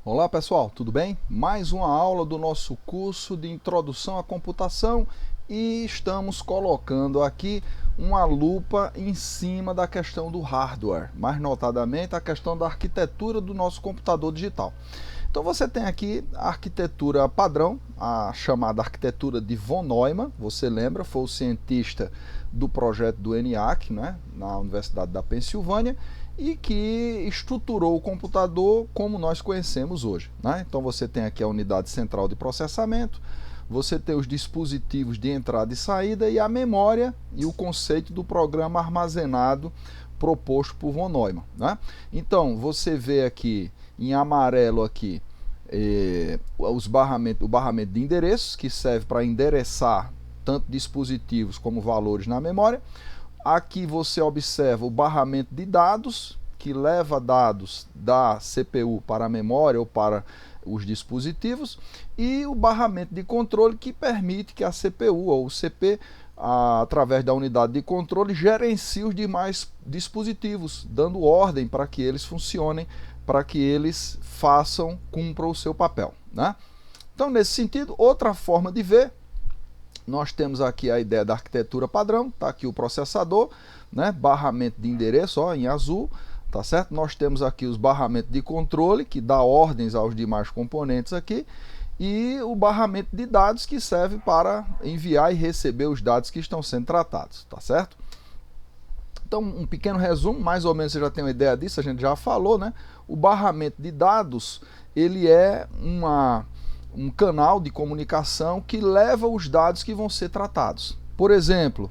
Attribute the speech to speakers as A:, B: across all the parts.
A: Olá pessoal, tudo bem? Mais uma aula do nosso curso de Introdução à Computação e estamos colocando aqui uma lupa em cima da questão do hardware, mais notadamente a questão da arquitetura do nosso computador digital. Então você tem aqui a arquitetura padrão, a chamada arquitetura de von Neumann, você lembra, foi o cientista do projeto do ENIAC, né, na Universidade da Pensilvânia, e que estruturou o computador como nós conhecemos hoje, né? Então você tem aqui a unidade central de processamento, você tem os dispositivos de entrada e saída e a memória e o conceito do programa armazenado proposto por von Neumann, né? Então você vê aqui em amarelo aqui o barramento de endereços, que serve para endereçar tanto dispositivos como valores na memória. Aqui você observa o barramento de dados, que leva dados da CPU para a memória ou para os dispositivos, e o barramento de controle, que permite que a CPU ou o CP, através da unidade de controle, gerencie os demais dispositivos, dando ordem para que eles funcionem, para que eles cumpram o seu papel, né? Então, nesse sentido, outra forma de ver, nós temos aqui a ideia da arquitetura padrão, está aqui o processador, né, barramento de endereço, ó, em azul, tá certo? Nós temos aqui os barramentos de controle, que dá ordens aos demais componentes aqui, e o barramento de dados, que serve para enviar e receber os dados que estão sendo tratados, tá certo? Então, um pequeno resumo, mais ou menos você já tem uma ideia disso, a gente já falou, né? O barramento de dados, ele é um canal de comunicação que leva os dados que vão ser tratados. Por exemplo,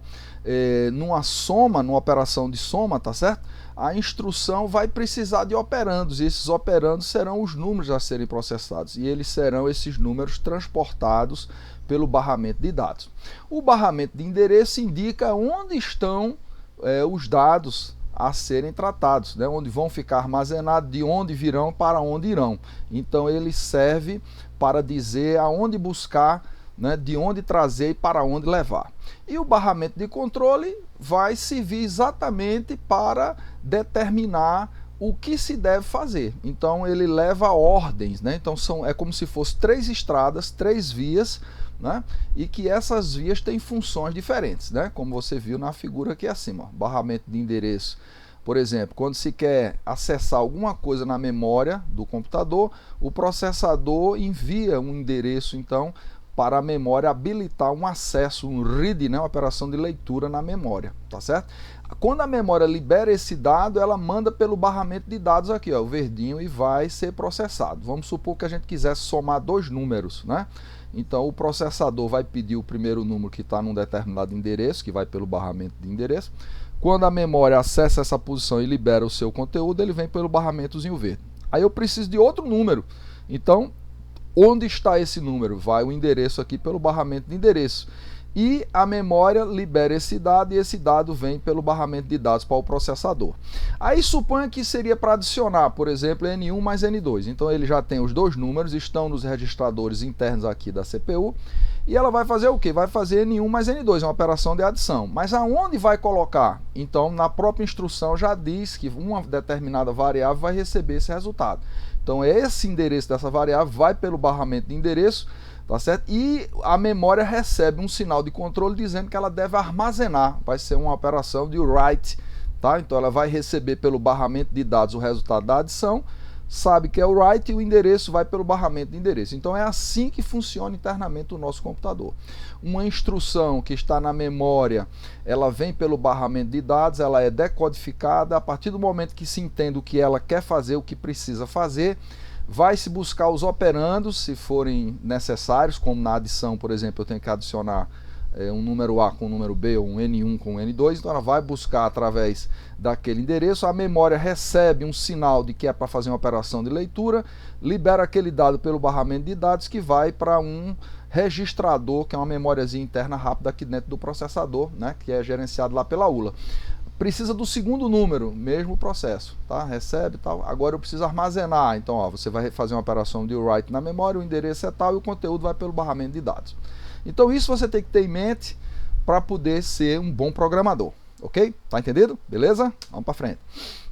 A: numa operação de soma, tá certo? A instrução vai precisar de operandos, e esses operandos serão os números a serem processados, e eles serão esses números transportados pelo barramento de dados. O barramento de endereço indica onde estão os dados a serem tratados, né? Onde vão ficar armazenados, de onde virão, para onde irão. Então ele serve para dizer aonde buscar, né, de onde trazer e para onde levar. E o barramento de controle vai servir exatamente para determinar o que se deve fazer. Então ele leva ordens, né? Então é como se fosse 3 estradas, 3 vias, né? E que essas vias têm funções diferentes, né? Como você viu na figura aqui acima, ó. Barramento de endereço. Por exemplo, quando se quer acessar alguma coisa na memória do computador, o processador envia um endereço, então, para a memória habilitar um acesso, um read, né, uma operação de leitura na memória, tá certo? Quando a memória libera esse dado, ela manda pelo barramento de dados aqui, ó, o verdinho, e vai ser processado. Vamos supor que a gente quisesse somar 2 números, né? Então o processador vai pedir o primeiro número que está num determinado endereço, que vai pelo barramento de endereço. Quando a memória acessa essa posição e libera o seu conteúdo, ele vem pelo barramentozinho verde. Aí eu preciso de outro número. Então, onde está esse número? Vai o endereço aqui pelo barramento de endereço. E a memória libera esse dado, e esse dado vem pelo barramento de dados para o processador. Aí suponha que seria para adicionar, por exemplo, N1 mais N2. Então ele já tem os 2 números, estão nos registradores internos aqui da CPU, e ela vai fazer o quê? Vai fazer N1 mais N2, é uma operação de adição. Mas aonde vai colocar? Então, na própria instrução já diz que uma determinada variável vai receber esse resultado. Então esse endereço dessa variável vai pelo barramento de endereço, tá certo? E a memória recebe um sinal de controle dizendo que ela deve armazenar, vai ser uma operação de write, tá? Então ela vai receber pelo barramento de dados o resultado da adição, sabe que é o write, e o endereço vai pelo barramento de endereço. Então é assim que funciona internamente o nosso computador. Uma instrução que está na memória, ela vem pelo barramento de dados, ela é decodificada, a partir do momento que se entende o que ela quer fazer, o que precisa fazer, vai-se buscar os operandos, se forem necessários, como na adição, por exemplo, eu tenho que adicionar um número A com um número B, ou um N1 com um N2, então ela vai buscar através daquele endereço, a memória recebe um sinal de que é para fazer uma operação de leitura, libera aquele dado pelo barramento de dados, que vai para um registrador, que é uma memóriazinha interna rápida aqui dentro do processador, né, que é gerenciado lá pela ULA. Precisa do segundo número, mesmo processo, tá? Recebe e tal. Agora eu preciso armazenar, então ó, você vai fazer uma operação de write na memória, o endereço é tal e o conteúdo vai pelo barramento de dados. Então isso você tem que ter em mente para poder ser um bom programador. Ok? Tá entendido? Beleza? Vamos para frente.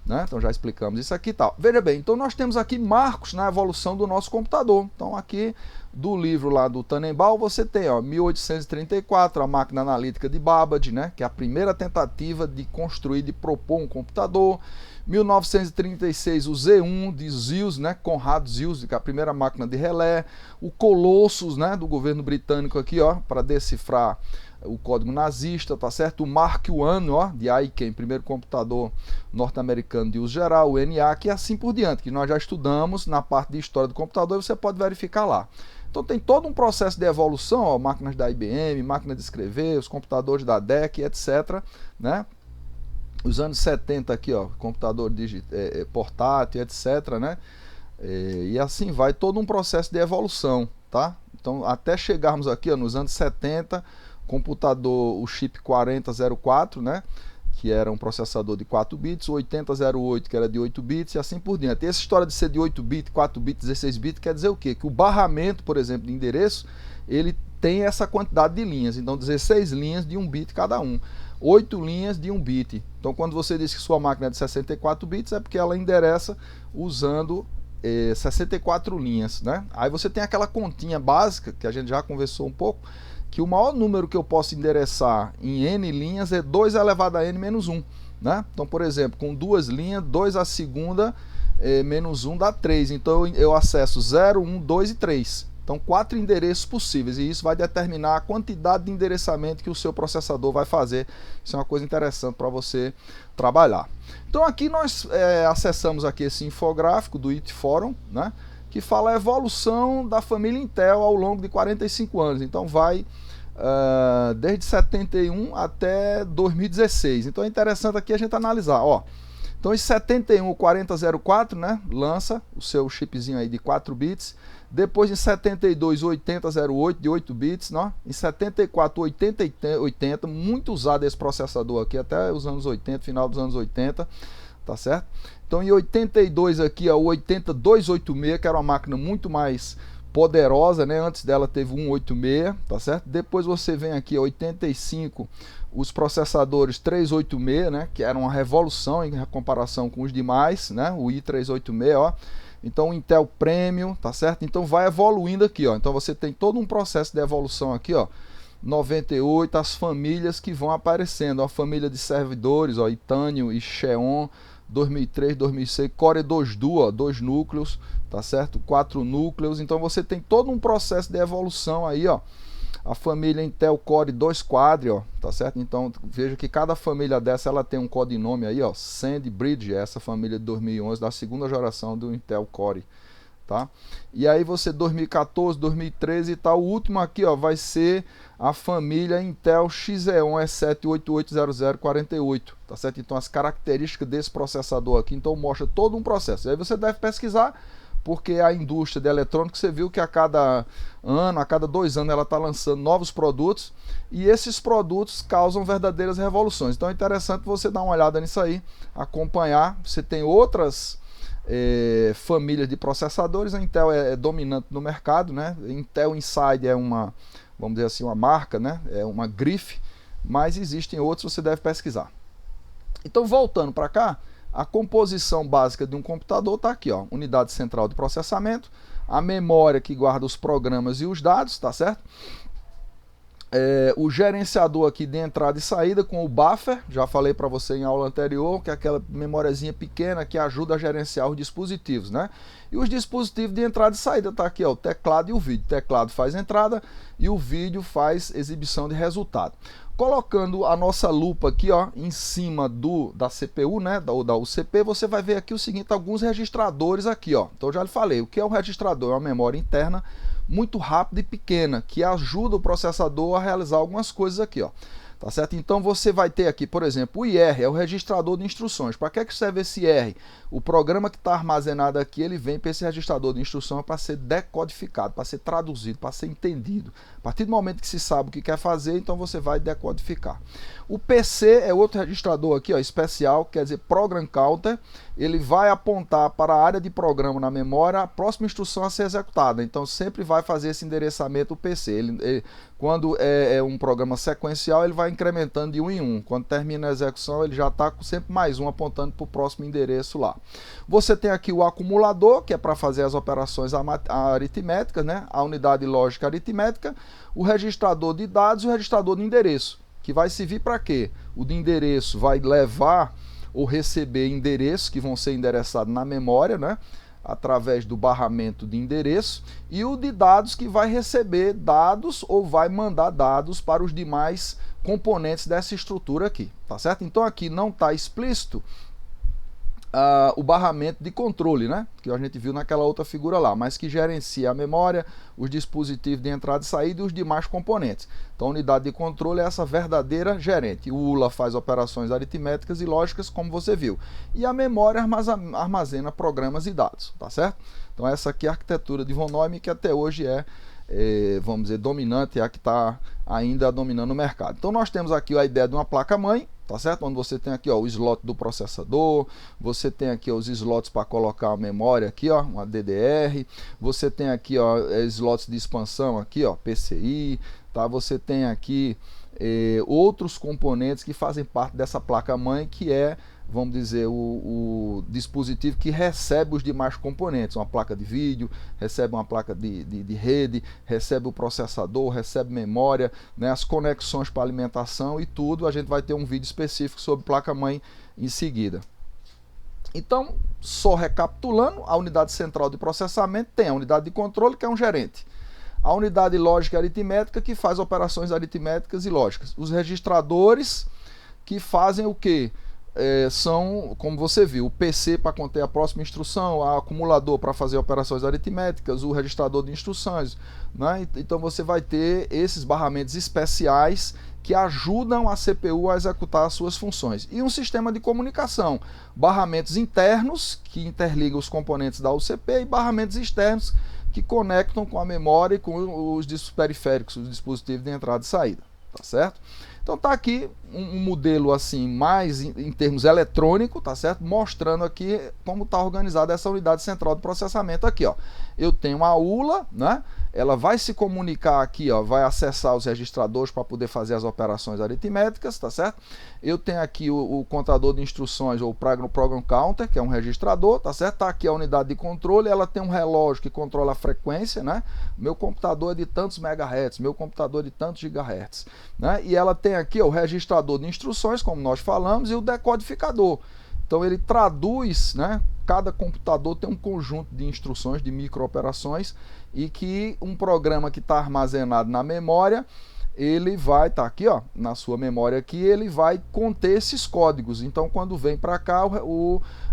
A: Né? Então já explicamos isso aqui e tal. Veja bem, então nós temos aqui marcos na evolução do nosso computador. Então aqui do livro lá do Tannenbaum você tem, ó, 1834, a máquina analítica de Babbage, né? Que é a primeira tentativa de construir, de propor um computador. 1936 o Z1 de Zills, né? Conrad Zills, que é a primeira máquina de relé. O Colossus, né? Do governo britânico aqui, ó, para decifrar o código nazista, tá certo? O Mark I, ó, de Aiken, primeiro computador norte-americano de uso geral, o ENIAC e assim por diante, que nós já estudamos na parte de história do computador e você pode verificar lá. Então tem todo um processo de evolução, ó, máquinas da IBM, máquina de escrever, os computadores da DEC, etc, né? Os anos 70 aqui, ó, computador portátil, etc, né? E assim vai todo um processo de evolução, tá? Então até chegarmos aqui, ó, nos anos 70, computador, o chip 4004, né, que era um processador de 4 bits, o 8008, que era de 8 bits, e assim por diante. E essa história de ser de 8 bits, 4 bits, 16 bits, quer dizer o quê? Que o barramento, por exemplo, de endereço, ele tem essa quantidade de linhas. Então, 16 linhas de 1 bit cada um. 8 linhas de 1 bit. Então, quando você diz que sua máquina é de 64 bits, é porque ela endereça usando 64 linhas, né? Aí você tem aquela continha básica, que a gente já conversou um pouco, que o maior número que eu posso endereçar em n linhas é 2 elevado a n menos 1, né? Então, por exemplo, com 2 linhas, 2 à segunda menos 1 dá 3. Então eu acesso 0, 1, 2 e 3. Então 4 endereços possíveis, e isso vai determinar a quantidade de endereçamento que o seu processador vai fazer. Isso é uma coisa interessante para você trabalhar. Então aqui nós acessamos aqui esse infográfico do IT Forum, né? Que fala a evolução da família Intel ao longo de 45 anos. Então vai desde 71 até 2016. Então é interessante aqui a gente analisar, ó. Então em 71 o 4004, né, lança o seu chipzinho aí de 4 bits. Depois em 72 o 8008 de 8 bits, né? Em 74 o 8080, muito usado esse processador aqui até os anos 80, final dos anos 80, tá certo? Então em 82 aqui, ó, o 80286, que era uma máquina muito mais poderosa, né? Antes dela teve o 186, tá certo? Depois você vem aqui, 85, os processadores 386, né? Que era uma revolução em comparação com os demais, né? O i386, ó. Então o Intel Premium, tá certo? Então vai evoluindo aqui, ó. Então você tem todo um processo de evolução aqui, ó. 98, as famílias que vão aparecendo, a família de servidores, ó, Itanium e Xeon, 2003, 2006, Core 2 Duo, 2 núcleos, tá certo? 4 núcleos. Então você tem todo um processo de evolução aí, ó. A família Intel Core 2 Quadri, ó, tá certo? Então veja que cada família dessa ela tem um codinome aí, ó, SandBridge, essa família de 2011 da segunda geração do Intel Core, tá? E aí você 2014, 2013 e tal, o último aqui, ó, vai ser a família Intel Xeon E7880048, tá certo? Então as características desse processador aqui, então mostra todo um processo. E aí você deve pesquisar, porque a indústria de eletrônicos, você viu que a cada ano, a cada 2 anos ela está lançando novos produtos, e esses produtos causam verdadeiras revoluções. Então é interessante você dar uma olhada nisso aí, acompanhar. Você tem outras famílias de processadores. A Intel é dominante no mercado, né? Intel Inside é uma, vamos dizer assim, uma marca, né? É uma grife, mas existem outros, você deve pesquisar. Então voltando para cá, a composição básica de um computador está aqui, ó, unidade central de processamento, a memória que guarda os programas e os dados, tá certo? O gerenciador aqui de entrada e saída com o buffer, já falei para você em aula anterior, que é aquela memóriazinha pequena que ajuda a gerenciar os dispositivos, né? E os dispositivos de entrada e saída tá aqui, ó, o teclado e o vídeo. O teclado faz entrada e o vídeo faz exibição de resultado. Colocando a nossa lupa aqui, ó, em cima da CPU, né, da UCP, você vai ver aqui o seguinte, alguns registradores aqui, ó. Então eu já lhe falei, o que é um registrador? É uma memória interna muito rápida e pequena, que ajuda o processador a realizar algumas coisas aqui, ó. Tá certo? Então você vai ter aqui, por exemplo, o IR, é o registrador de instruções. Para que serve esse IR? O programa que está armazenado aqui, ele vem para esse registrador de instrução para ser decodificado, para ser traduzido, para ser entendido. A partir do momento que se sabe o que quer fazer, então você vai decodificar. O PC é outro registrador aqui, ó, especial, quer dizer Program Counter. Ele vai apontar para a área de programa na memória a próxima instrução a ser executada. Então sempre vai fazer esse endereçamento o PC. Quando é um programa sequencial, ele vai está incrementando de 1 em 1. Quando termina a execução, ele já está com sempre mais um apontando para o próximo endereço lá. Você tem aqui o acumulador, que é para fazer as operações aritméticas, né? A unidade lógica aritmética, o registrador de dados e o registrador de endereço, que vai servir para quê? O de endereço vai levar ou receber endereços que vão ser endereçados na memória, né? Através do barramento de endereço, e o de dados que vai receber dados ou vai mandar dados para os demais componentes dessa estrutura aqui, tá certo? Então aqui não está explícito o barramento de controle, né? Que a gente viu naquela outra figura lá, mas que gerencia a memória, os dispositivos de entrada e saída e os demais componentes. Então a unidade de controle é essa verdadeira gerente. O ULA faz operações aritméticas e lógicas, como você viu. E a memória armazena programas e dados, tá certo? Então essa aqui é a arquitetura de von Neumann, que até hoje vamos dizer, dominante, é a que está ainda dominando o mercado. Então nós temos aqui a ideia de uma placa-mãe, tá certo? Onde você tem aqui, ó, o slot do processador, você tem aqui, ó, os slots para colocar a memória aqui, ó, uma DDR, você tem aqui, ó, slots de expansão aqui, ó, PCI, tá? Você tem aqui outros componentes que fazem parte dessa placa-mãe, que é, vamos dizer, o dispositivo que recebe os demais componentes, uma placa de vídeo, recebe uma placa de rede, recebe o processador, recebe memória, né, as conexões para alimentação e tudo. A gente vai ter um vídeo específico sobre placa-mãe em seguida. Então, só recapitulando, a unidade central de processamento tem a unidade de controle, que é um gerente. A unidade lógica aritmética, que faz operações aritméticas e lógicas. Os registradores, que fazem o quê? São, como você viu, o PC para conter a próxima instrução, o acumulador para fazer operações aritméticas, o registrador de instruções, né? Então você vai ter esses barramentos especiais que ajudam a CPU a executar as suas funções. E um sistema de comunicação, barramentos internos que interligam os componentes da UCP e barramentos externos que conectam com a memória e com os periféricos, os dispositivos de entrada e saída, tá certo? Então tá aqui um modelo assim mais em termos eletrônico, tá certo? Mostrando aqui como está organizada essa unidade central de processamento aqui, ó. Eu tenho a ULA, né? Ela vai se comunicar aqui, ó, vai acessar os registradores para poder fazer as operações aritméticas, tá certo? Eu tenho aqui o contador de instruções, ou Program Counter, que é um registrador, tá certo? Tá aqui a unidade de controle, ela tem um relógio que controla a frequência, né? Meu computador é de tantos megahertz, meu computador é de tantos gigahertz, né? E ela tem aqui, ó, o registrador de instruções, como nós falamos, e o decodificador. Então ele traduz, né? Cada computador tem um conjunto de instruções, de microoperações, e que um programa que está armazenado na memória, ele vai estar aqui, ó, na sua memória aqui, ele vai conter esses códigos. Então quando vem para cá,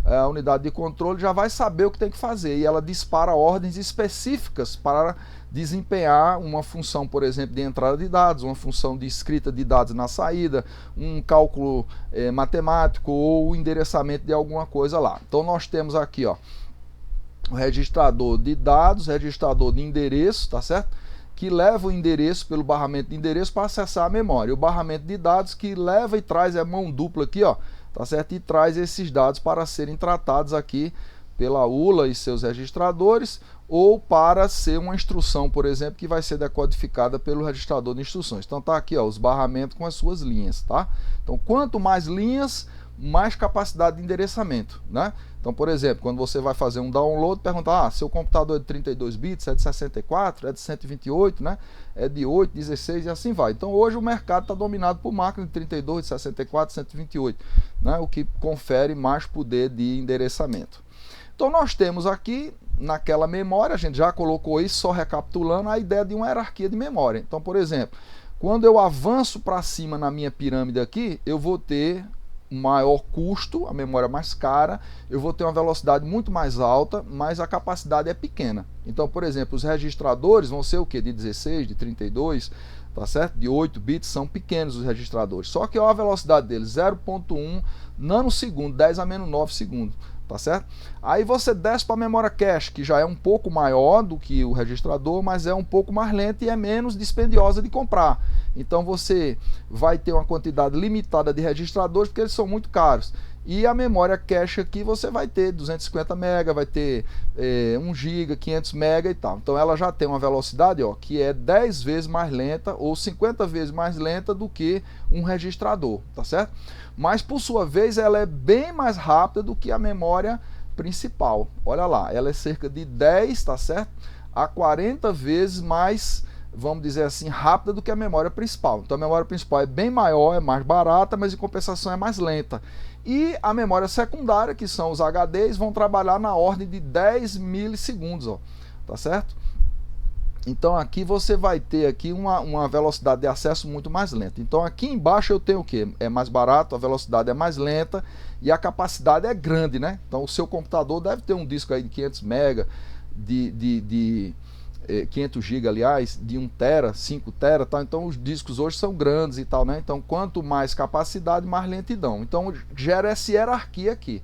A: a unidade de controle já vai saber o que tem que fazer, e ela dispara ordens específicas para desempenhar uma função, por exemplo, de entrada de dados, uma função de escrita de dados na saída, um cálculo matemático ou o endereçamento de alguma coisa lá. Então nós temos aqui, ó, o registrador de dados, registrador de endereço, tá certo? Que leva o endereço pelo barramento de endereço para acessar a memória. O barramento de dados que leva e traz a mão dupla aqui, ó, tá certo? E traz esses dados para serem tratados aqui pela ULA e seus registradores, ou para ser uma instrução, por exemplo, que vai ser decodificada pelo registrador de instruções. Então tá aqui, ó, os barramentos com as suas linhas, tá? Então quanto mais linhas, mais capacidade de endereçamento, né? Então, por exemplo, quando você vai fazer um download, perguntar, seu computador é de 32 bits, é de 64, é de 128, né? É de 8, 16 e assim vai. Então hoje o mercado está dominado por máquinas de 32, de 64, 128, né? O que confere mais poder de endereçamento. Então nós temos aqui, naquela memória, a gente já colocou isso, só recapitulando, a ideia de uma hierarquia de memória. Então, por exemplo, quando eu avanço para cima na minha pirâmide aqui, eu vou ter maior custo, a memória mais cara, eu vou ter uma velocidade muito mais alta, mas a capacidade é pequena. Então, por exemplo, os registradores vão ser o que? De 16, de 32, tá certo? De 8 bits, são pequenos os registradores. Só que ó, a velocidade deles, 0.1 nanosegundo, 10 a menos 9 segundos. Tá certo? Aí você desce para a memória cache, que já é um pouco maior do que o registrador, mas é um pouco mais lenta e é menos dispendiosa de comprar. Então você vai ter uma quantidade limitada de registradores, porque eles são muito caros. E a memória cache aqui você vai ter 250 MB, vai ter 1 GB, 500 MB e tal. Então ela já tem uma velocidade, ó, que é 10 vezes mais lenta ou 50 vezes mais lenta do que um registrador, tá certo? Mas por sua vez ela é bem mais rápida do que a memória principal. Olha lá, ela é cerca de 10, tá certo? A 40 vezes mais, vamos dizer assim, rápida do que a memória principal. Então a memória principal é bem maior, é mais barata, mas em compensação é mais lenta. E a memória secundária, que são os HDs, vão trabalhar na ordem de 10 milissegundos, ó, tá certo? Então aqui você vai ter aqui uma velocidade de acesso muito mais lenta. Então aqui embaixo eu tenho o que? É mais barato, a velocidade é mais lenta e a capacidade é grande, né? Então o seu computador deve ter um disco aí de 500 MB, de 500 GB, aliás, de 1 TB, 5 TB, tá? Então os discos hoje são grandes e tal, né? Então quanto mais capacidade, mais lentidão. Então gera essa hierarquia aqui.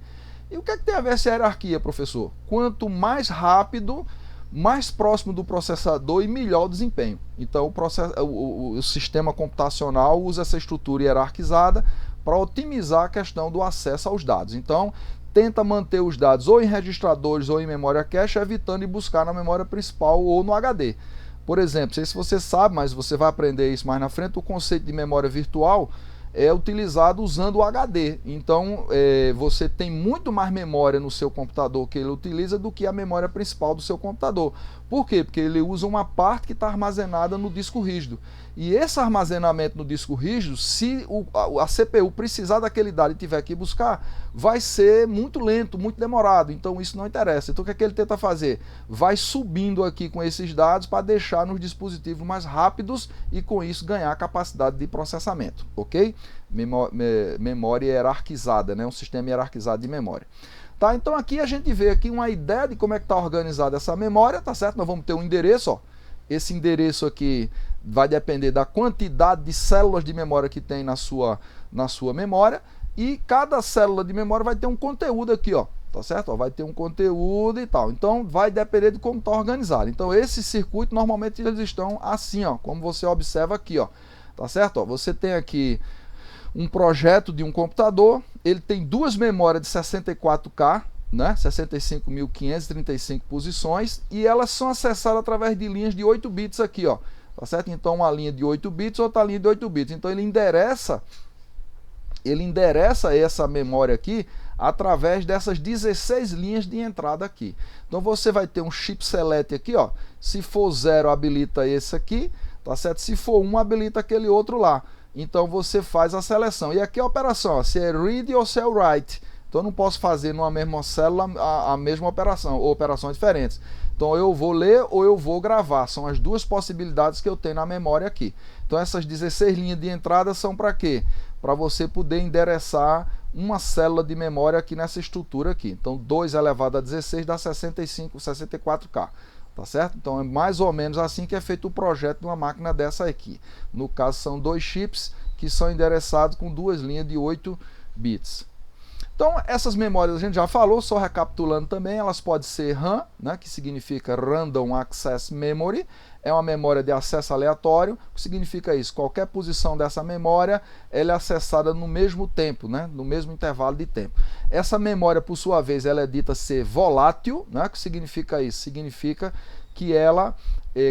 A: E o que é que tem a ver essa hierarquia, professor? Quanto mais rápido, mais próximo do processador e melhor o desempenho. Então o sistema computacional usa essa estrutura hierarquizada para otimizar a questão do acesso aos dados. Então tenta manter os dados ou em registradores ou em memória cache, evitando ir buscar na memória principal ou no HD. Por exemplo, não sei se você sabe, mas você vai aprender isso mais na frente, o conceito de memória virtual é utilizado usando o HD. Então você tem muito mais memória no seu computador que ele utiliza do que a memória principal do seu computador. Por quê? Porque ele usa uma parte que está armazenada no disco rígido. E esse armazenamento no disco rígido, se a CPU precisar daquele dado e tiver que buscar, vai ser muito lento, muito demorado. Então isso não interessa. Então o que é que ele tenta fazer? Vai subindo aqui com esses dados para deixar nos dispositivos mais rápidos e com isso ganhar capacidade de processamento, ok? Memória hierarquizada, né? Um sistema hierarquizado de memória. Tá, então aqui a gente vê aqui uma ideia de como é que está organizada essa memória, tá certo? Nós vamos ter um endereço, ó. Esse endereço aqui vai depender da quantidade de células de memória que tem na sua memória, e cada célula de memória vai ter um conteúdo aqui, ó, tá certo? Ó, vai ter um conteúdo e tal. Então vai depender de como está organizado. Então esse circuito normalmente eles estão assim, ó, como você observa aqui, ó, tá certo? Ó, você tem aqui um projeto de um computador, ele tem duas memórias de 64K, né? 65.535 posições, e elas são acessadas através de linhas de 8 bits aqui, ó, tá certo? Então uma linha de 8 bits, outra linha de 8 bits. Então ele endereça essa memória aqui através dessas 16 linhas de entrada aqui. Então você vai ter um chip select aqui, ó. Se for 0, habilita esse aqui, tá certo? Se for 1, habilita aquele outro lá. Então você faz a seleção. E aqui a operação, ó, se é read ou se é write. Então eu não posso fazer numa mesma célula a mesma operação, ou operações diferentes. Então eu vou ler ou eu vou gravar. São as duas possibilidades que eu tenho na memória aqui. Então essas 16 linhas de entrada são para quê? Para você poder endereçar uma célula de memória aqui nessa estrutura aqui. Então 2 elevado a 16 dá 64K. Tá certo? Então é mais ou menos assim que é feito o projeto de uma máquina dessa aqui. No caso são 2 chips que são endereçados com 2 linhas de 8 bits. Então essas memórias a gente já falou, só recapitulando também, elas podem ser RAM, né, que significa Random Access Memory, é uma memória de acesso aleatório. O que significa isso? Qualquer posição dessa memória ela é acessada no mesmo tempo, né, no mesmo intervalo de tempo. Essa memória, por sua vez, ela é dita ser volátil, né, o que significa isso? Significa que ela,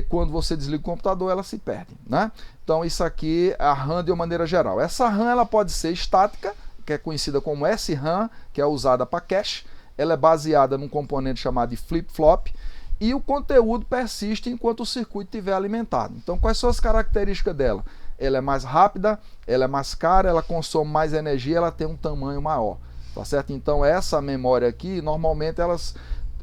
A: quando você desliga o computador, ela se perde, né? Então isso aqui é a RAM de uma maneira geral. Essa RAM ela pode ser estática, que é conhecida como SRAM, que é usada para cache. Ela é baseada num componente chamado de flip-flop, e o conteúdo persiste enquanto o circuito estiver alimentado. Então, quais são as características dela? Ela é mais rápida, ela é mais cara, ela consome mais energia, ela tem um tamanho maior, tá certo? Então, essa memória aqui, normalmente elas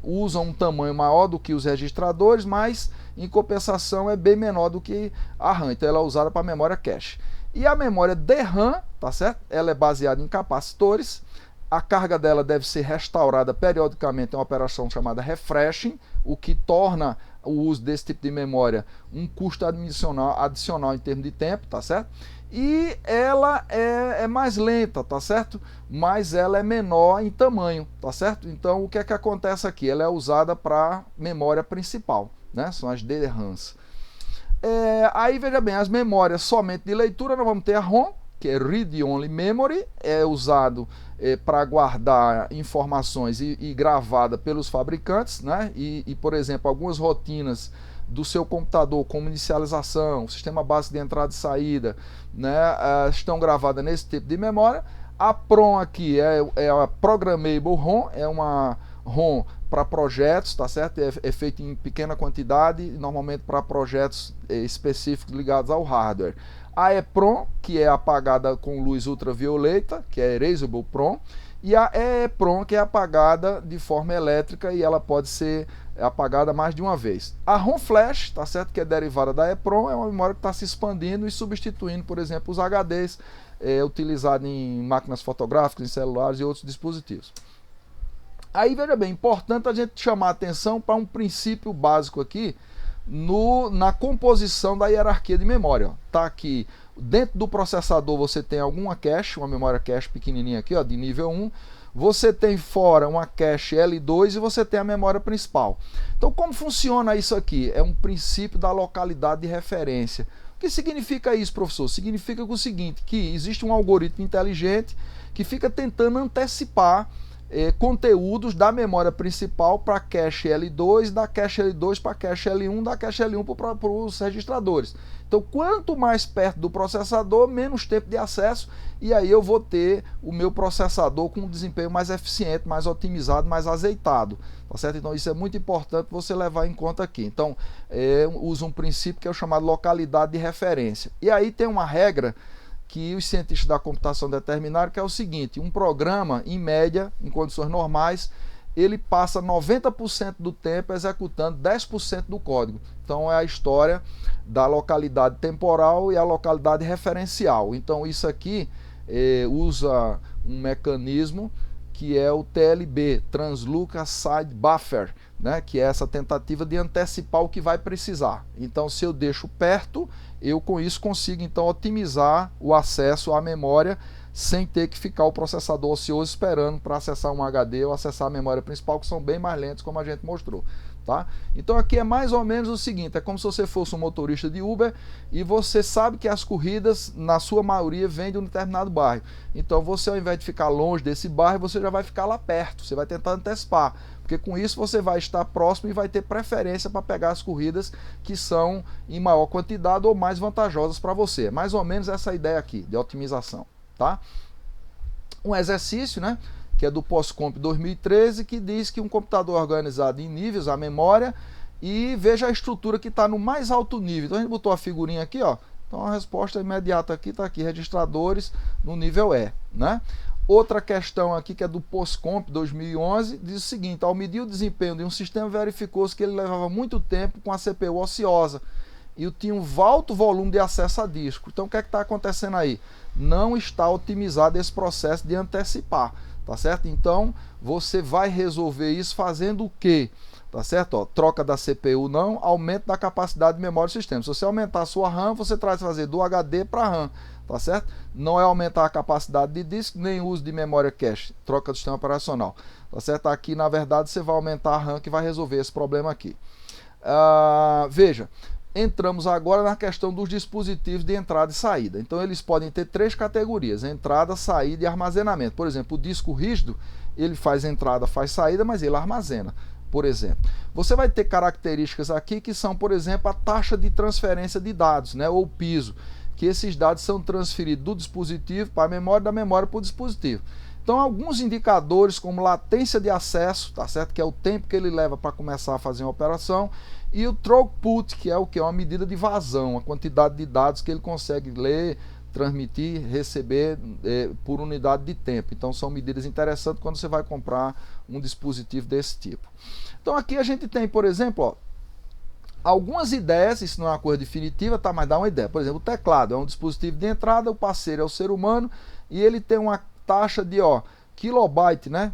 A: usam um tamanho maior do que os registradores, mas em compensação é bem menor do que a RAM. Então, ela é usada para memória cache. E a memória DRAM, tá certo? Ela é baseada em capacitores. A carga dela deve ser restaurada periodicamente em uma operação chamada refreshing, o que torna o uso desse tipo de memória um custo adicional em termos de tempo, tá certo? E ela é mais lenta, tá certo? Mas ela é menor em tamanho, tá certo? Então o que é que acontece aqui? Ela é usada para memória principal, né? São as DRAMs. Aí veja bem, as memórias somente de leitura, nós vamos ter a ROM, que é Read Only Memory, é usado para guardar informações e gravada pelos fabricantes, né? Por exemplo, algumas rotinas do seu computador, como inicialização, sistema básico de entrada e saída, né, estão gravadas nesse tipo de memória. A PROM aqui é a Programmable ROM, é uma ROM para projetos, tá certo? É feito em pequena quantidade, normalmente para projetos específicos ligados ao hardware. A EEPROM, que é apagada com luz ultravioleta, que é Erasable PROM, e a EEPROM, que é apagada de forma elétrica e ela pode ser apagada mais de uma vez. A ROM Flash, tá certo, que é derivada da EEPROM, é uma memória que está se expandindo e substituindo, por exemplo, os HDs utilizados em máquinas fotográficas, em celulares e outros dispositivos. Aí, veja bem, importante a gente chamar a atenção para um princípio básico aqui na composição da hierarquia de memória. Tá aqui, dentro do processador você tem alguma cache, uma memória cache pequenininha aqui, ó, de nível 1. Você tem fora uma cache L2 e você tem a memória principal. Então, como funciona isso aqui? É um princípio da localidade de referência. O que significa isso, professor? Significa o seguinte, que existe um algoritmo inteligente que fica tentando antecipar conteúdos da memória principal para a cache L2, da cache L2 para a cache L1, da cache L1 para os registradores. Então, quanto mais perto do processador, menos tempo de acesso, e aí eu vou ter o meu processador com um desempenho mais eficiente, mais otimizado, mais azeitado. Tá certo? Então, isso é muito importante você levar em conta aqui. Então, usa um princípio que é o chamado localidade de referência. E aí tem uma regra que os cientistas da computação determinaram, que é o seguinte: um programa, em média, em condições normais, ele passa 90% do tempo executando 10% do código. Então é a história da localidade temporal e a localidade referencial. Então isso aqui usa um mecanismo que é o TLB, Translocal Side Buffer, né, que é essa tentativa de antecipar o que vai precisar. Então, se eu deixo perto, eu com isso consigo então otimizar o acesso à memória sem ter que ficar o processador ocioso esperando para acessar um HD ou acessar a memória principal, que são bem mais lentos, como a gente mostrou. Tá? Então aqui é mais ou menos o seguinte: é como se você fosse um motorista de Uber e você sabe que as corridas, na sua maioria, vêm de um determinado bairro. Então você, ao invés de ficar longe desse bairro, você já vai ficar lá perto, você vai tentar antecipar, porque com isso você vai estar próximo e vai ter preferência para pegar as corridas que são em maior quantidade ou mais vantajosas para você. É mais ou menos essa ideia aqui de otimização. Tá? Um exercício, né, que é do POSCOMP 2013, que diz que um computador organizado em níveis, a memória, e veja a estrutura que está no mais alto nível. Então a gente botou a figurinha aqui, ó. Então a resposta imediata aqui está aqui, registradores no nível E, né? Outra questão aqui, que é do POSCOMP 2011, diz o seguinte: ao medir o desempenho de um sistema, verificou-se que ele levava muito tempo com a CPU ociosa e tinha um alto volume de acesso a disco. Então o que é que está acontecendo aí? Não está otimizado esse processo de antecipar. Tá certo? Então, você vai resolver isso fazendo o quê? Tá certo? Ó, troca da CPU não, aumento da capacidade de memória do sistema. Se você aumentar a sua RAM, você traz fazer do HD para RAM. Tá certo? Não é aumentar a capacidade de disco, nem uso de memória cache, troca do sistema operacional. Tá certo? Aqui, na verdade, você vai aumentar a RAM, que vai resolver esse problema aqui. Veja, entramos agora na questão dos dispositivos de entrada e saída. Então eles podem ter três categorias: entrada, saída e armazenamento. Por exemplo, o disco rígido, ele faz entrada, faz saída, mas ele armazena, por exemplo. Você vai ter características aqui que são, por exemplo, a taxa de transferência de dados, né, ou piso, que esses dados são transferidos do dispositivo para a memória, da memória para o dispositivo. Então, alguns indicadores como latência de acesso, tá certo? Que é o tempo que ele leva para começar a fazer uma operação, e o throughput, que é o que? Uma medida de vazão, a quantidade de dados que ele consegue ler, transmitir, receber por unidade de tempo. Então, são medidas interessantes quando você vai comprar um dispositivo desse tipo. Então, aqui a gente tem, por exemplo, ó, algumas ideias. Isso não é uma coisa definitiva, tá? Mas dá uma ideia. Por exemplo, o teclado é um dispositivo de entrada, o parceiro é o ser humano, e ele tem uma taxa de kilobyte, né,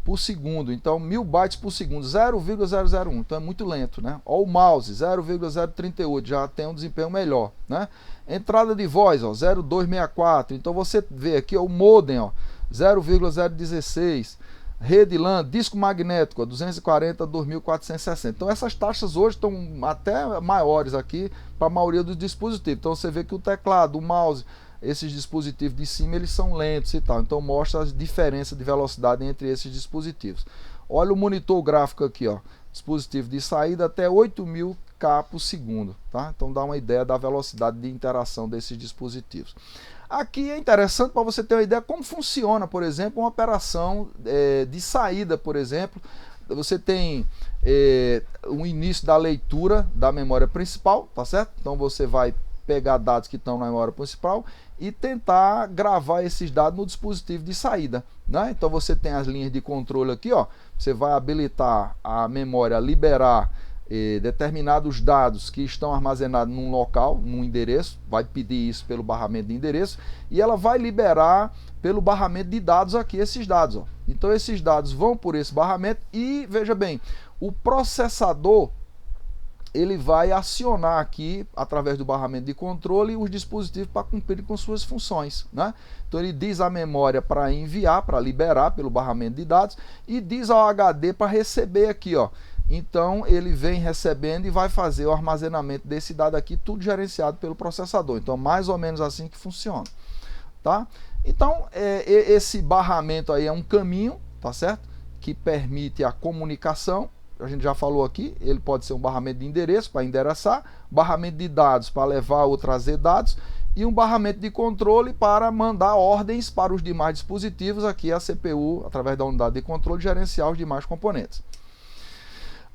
A: por segundo. Então 1000 bytes por segundo, 0,001. Então é muito lento, né? Ó, o mouse 0,038, já tem um desempenho melhor, né? Entrada de voz, ó, 0,264. Então você vê aqui, ó, o modem, ó, 0,016. Rede LAN, disco magnético, 240 a 2460. Então essas taxas hoje estão até maiores aqui para a maioria dos dispositivos. Então você vê que o teclado, o mouse, esses dispositivos de cima eles são lentos e tal. Então mostra a diferença de velocidade entre esses dispositivos. Olha o monitor gráfico aqui, ó. Dispositivo de saída até 8.000K por segundo, tá? Então dá uma ideia da velocidade de interação desses dispositivos. Aqui é interessante para você ter uma ideia como funciona, por exemplo, uma operação de saída, por exemplo. Você tem o início da leitura da memória principal, tá certo? Então você vai pegar dados que estão na memória principal e tentar gravar esses dados no dispositivo de saída, né? Então você tem as linhas de controle aqui, ó. Você vai habilitar a memória a liberar determinados dados que estão armazenados num local, num endereço, vai pedir isso pelo barramento de endereço, e ela vai liberar pelo barramento de dados aqui, esses dados, ó. Então esses dados vão por esse barramento e, veja bem, o processador ele vai acionar aqui, através do barramento de controle, os dispositivos para cumprir com suas funções, né? Então ele diz a memória para enviar, para liberar pelo barramento de dados, e diz ao HD para receber aqui, ó. Então ele vem recebendo e vai fazer o armazenamento desse dado aqui, tudo gerenciado pelo processador. Então mais ou menos assim que funciona, tá? Então esse barramento aí é um caminho, tá certo? Que permite a comunicação. A gente já falou aqui, ele pode ser um barramento de endereço para endereçar, barramento de dados para levar ou trazer dados, e um barramento de controle para mandar ordens para os demais dispositivos, aqui a CPU, através da unidade de controle, gerenciar os demais componentes.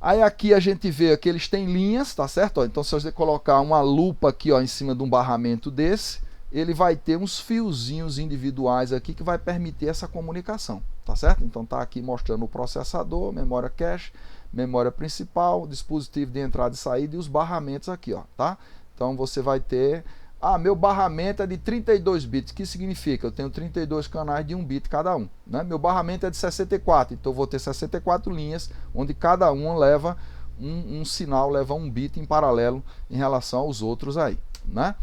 A: Aí aqui a gente vê que eles têm linhas, tá certo? Ó, então se você colocar uma lupa aqui, ó, em cima de um barramento desse, ele vai ter uns fiozinhos individuais aqui que vai permitir essa comunicação, tá certo? Então tá aqui mostrando o processador, memória cache, memória principal, dispositivo de entrada e saída e os barramentos aqui, ó, tá? Então você vai ter, meu barramento é de 32 bits, que significa? Eu tenho 32 canais de 1 bit cada um, né? Meu barramento é de 64, então eu vou ter 64 linhas, onde cada uma leva um sinal, leva um bit em paralelo em relação aos outros aí, né?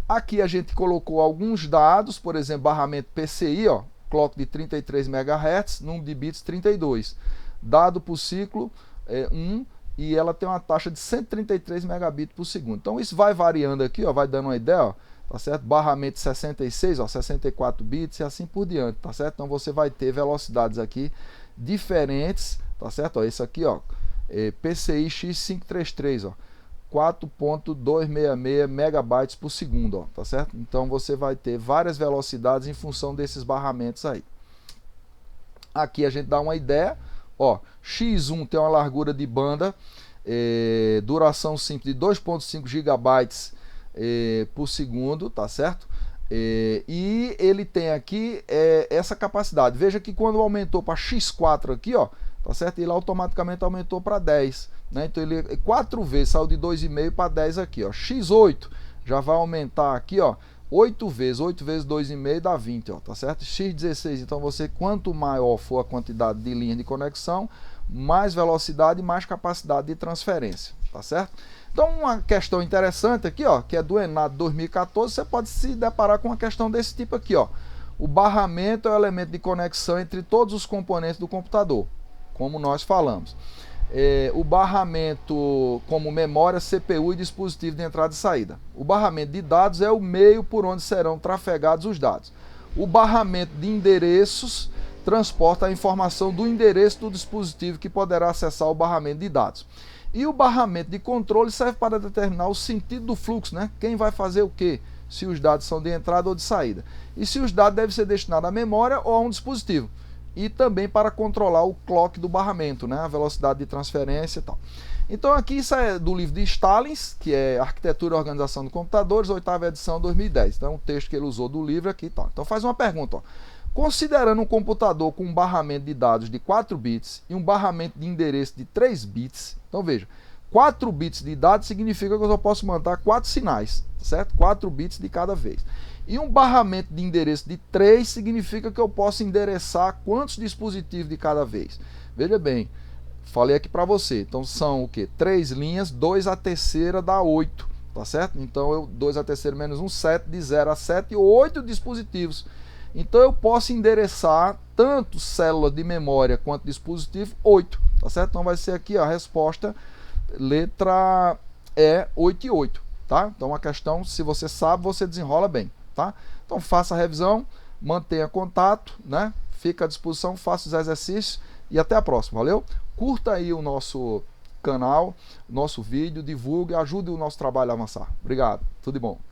A: Aqui a gente colocou alguns dados, por exemplo, barramento PCI, ó, clock de 33 MHz, número de bits 32. Dado por ciclo 1, e ela tem uma taxa de 133 megabits por segundo. Então isso vai variando aqui, ó, vai dando uma ideia, ó, tá certo? Barramento 66, ó, 64 bits e assim por diante, tá certo? Então você vai ter velocidades aqui diferentes, tá certo? Ó, esse aqui, ó, PCI X533, ó, 4.266 megabytes por segundo, ó, tá certo? Então você vai ter várias velocidades em função desses barramentos aí. Aqui a gente dá uma ideia, ó, X1 tem uma largura de banda, duração simples de 2.5 gigabytes por segundo, tá certo? E ele tem aqui essa capacidade. Veja que quando aumentou para X4 aqui, ó, tá certo? Ele automaticamente aumentou para 10, né? Então ele 4 vezes, saiu de 2,5 para 10 aqui, ó. X8 já vai aumentar aqui, ó, 8 vezes 2,5 dá 20, ó, tá certo? X16, então você, quanto maior for a quantidade de linhas de conexão, mais velocidade e mais capacidade de transferência, tá certo? Então uma questão interessante aqui, ó, que é do ENAD 2014, você pode se deparar com uma questão desse tipo aqui, ó. O barramento é o elemento de conexão entre todos os componentes do computador, como nós falamos. O barramento como memória, CPU e dispositivo de entrada e saída. O barramento de dados é o meio por onde serão trafegados os dados. O barramento de endereços transporta a informação do endereço do dispositivo que poderá acessar o barramento de dados. E o barramento de controle serve para determinar o sentido do fluxo, né? Quem vai fazer o quê? Se os dados são de entrada ou de saída. E se os dados devem ser destinados à memória ou a um dispositivo. E também para controlar o clock do barramento, né? A velocidade de transferência e tal. Então aqui isso é do livro de Stallings, que é Arquitetura e Organização de Computadores, 8ª edição, 2010. Então um texto que ele usou do livro aqui e tal. Então faz uma pergunta, ó. Considerando um computador com um barramento de dados de 4 bits e um barramento de endereço de 3 bits, então veja, 4 bits de dados significa que eu só posso mandar 4 sinais, certo? 4 bits de cada vez. E um barramento de endereço de 3 significa que eu posso endereçar quantos dispositivos de cada vez. Veja bem, falei aqui para você, então são o que? 3 linhas, 2 a terceira dá 8, tá certo? Então 2 a terceira menos 1, 7, de 0 a 7, 8 dispositivos. Então eu posso endereçar tanto célula de memória quanto dispositivo, 8, tá certo? Então vai ser aqui a resposta, letra E, 8 e 8, tá? Então a questão, se você sabe, você desenrola bem. tá? Então faça a revisão, mantenha contato, né? Fica à disposição, faça os exercícios e até a próxima, valeu? Curta aí o nosso canal, nosso vídeo, divulgue, ajude o nosso trabalho a avançar. Obrigado, tudo de bom.